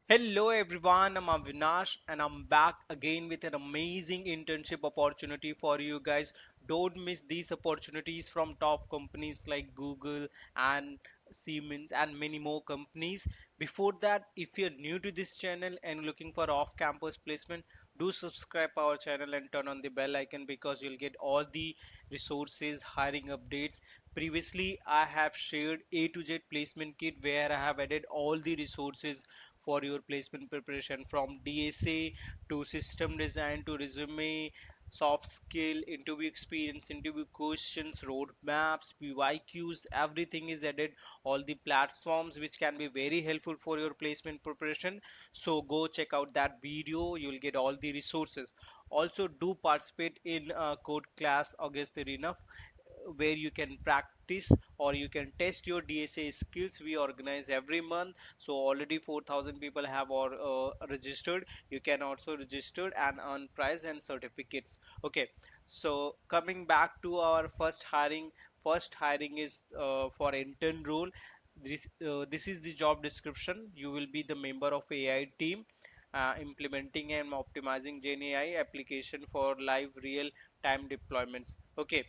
Hello everyone, I'm Avinash and I'm back again with an amazing internship opportunity for you guys. Don't miss these opportunities from top companies like Google and Siemens and many more companies. Before that, if you're new to this channel and looking for off-campus placement, do subscribe our channel and turn on the bell icon because you'll get all the resources, hiring updates. Previously, I have shared A to Z placement kit where I have added all the resources for your placement preparation from DSA to system design to resume, soft skill, interview experience, interview questions, roadmaps, PYQs, everything is added, all the platforms which can be very helpful for your placement preparation. So go check out that video, you'll get all the resources. Also do participate in code class August enough where you can practice or you can test your DSA skills. We organize every month, so already 4,000 people have or registered. You can also register and earn prize and certificates. Okay, so coming back to our first hiring is for intern role. This is the job description. You will be the member of AI team, implementing and optimizing GenAI application for live real time deployments. Okay,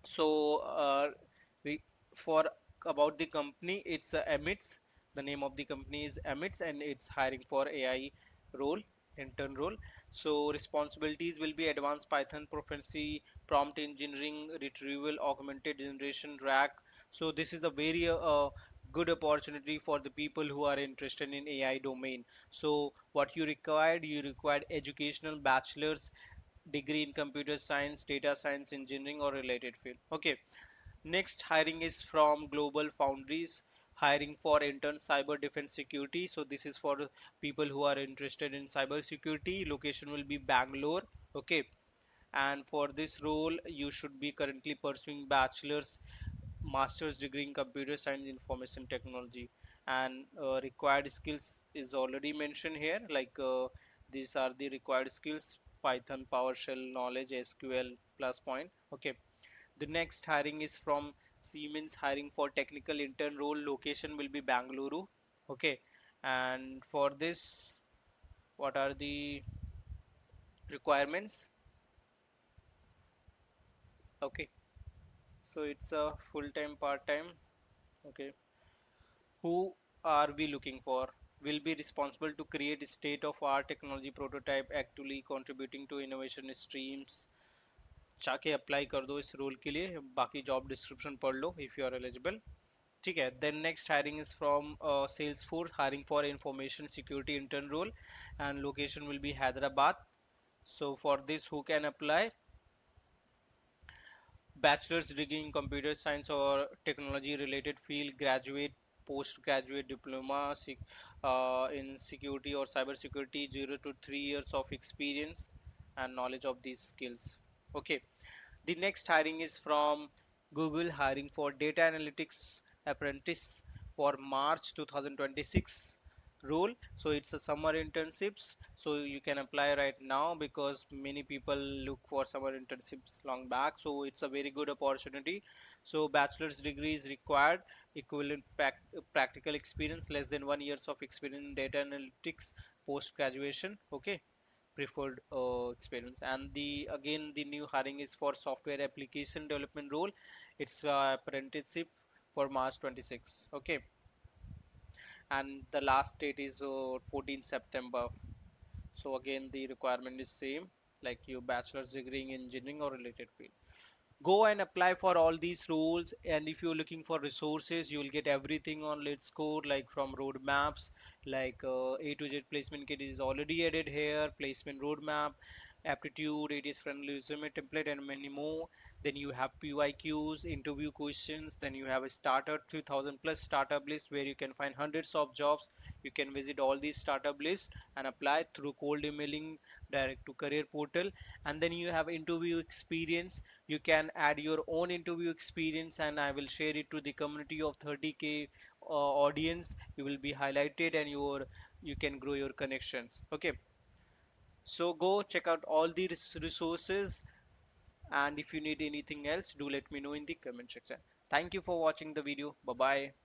so we, for about the company, it's Emits. The name of the company is Emits, and it's hiring for AI role, intern role. So responsibilities will be advanced Python proficiency, prompt engineering, retrieval, augmented generation, RAG. So this is a very good opportunity for the people who are interested in AI domain. So what you required educational bachelor's degree in computer science, data science, engineering, or related field. Okay, next hiring is from Global Foundries, hiring for intern cyber defense security. So this is for people who are interested in cyber security. Location will be Bangalore. Okay, and for this role, you should be currently pursuing bachelor's, master's degree in computer science, information technology, and required skills is already mentioned here. Like these are the required skills: Python, PowerShell knowledge, SQL plus point. Okay, the next hiring is from Siemens, hiring for technical intern role. Location will be Bangalore. Okay, and for this, what are the requirements? Okay, so it's a full-time, part-time. Okay, who are we looking for? Will be responsible to create state-of-art technology prototype, actively contributing to innovation streams. जाके apply कर दो इस role के लिए, बाकी job description पढ़ लो if you are eligible. ठीक है. Then next hiring is from Salesforce, hiring for information security intern role, and location will be Hyderabad. So for this, who can apply? Bachelor's degree in computer science or technology related field, graduate, postgraduate diploma in security or cyber security, 0 to 3 years of experience and knowledge of these skills. Okay, the next hiring is from Google, hiring for data analytics apprentice for March 2026 role. So it's a summer internships, so you can apply right now because many people look for summer internships long back, so it's a very good opportunity. So bachelor's degree is required, equivalent practical experience less than 1 years of experience in data analytics post graduation. Okay, preferred experience. And the again the new hiring is for software application development role. It's apprenticeship for March 26. Okay, and the last date is 14 September. So again the requirement is same, like your bachelor's degree in engineering or related field. Go and apply for all these roles, and if you're looking for resources, you'll get everything on Let's Code, like from roadmaps, like A to Z placement kit is already added here, placement roadmap, aptitude, it is friendly resume template, and many more. Then you have PYQs, interview questions. Then you have a starter 2000 plus startup list where you can find hundreds of jobs. You can visit all these startup lists and apply through cold emailing direct to career portal. And then you have interview experience. You can add your own interview experience, and I will share it to the community of 30K audience. You will be highlighted, and you can grow your connections. Okay, so go check out all the resources, and if you need anything else, do let me know in the comment section. Thank you for watching the video. Bye bye.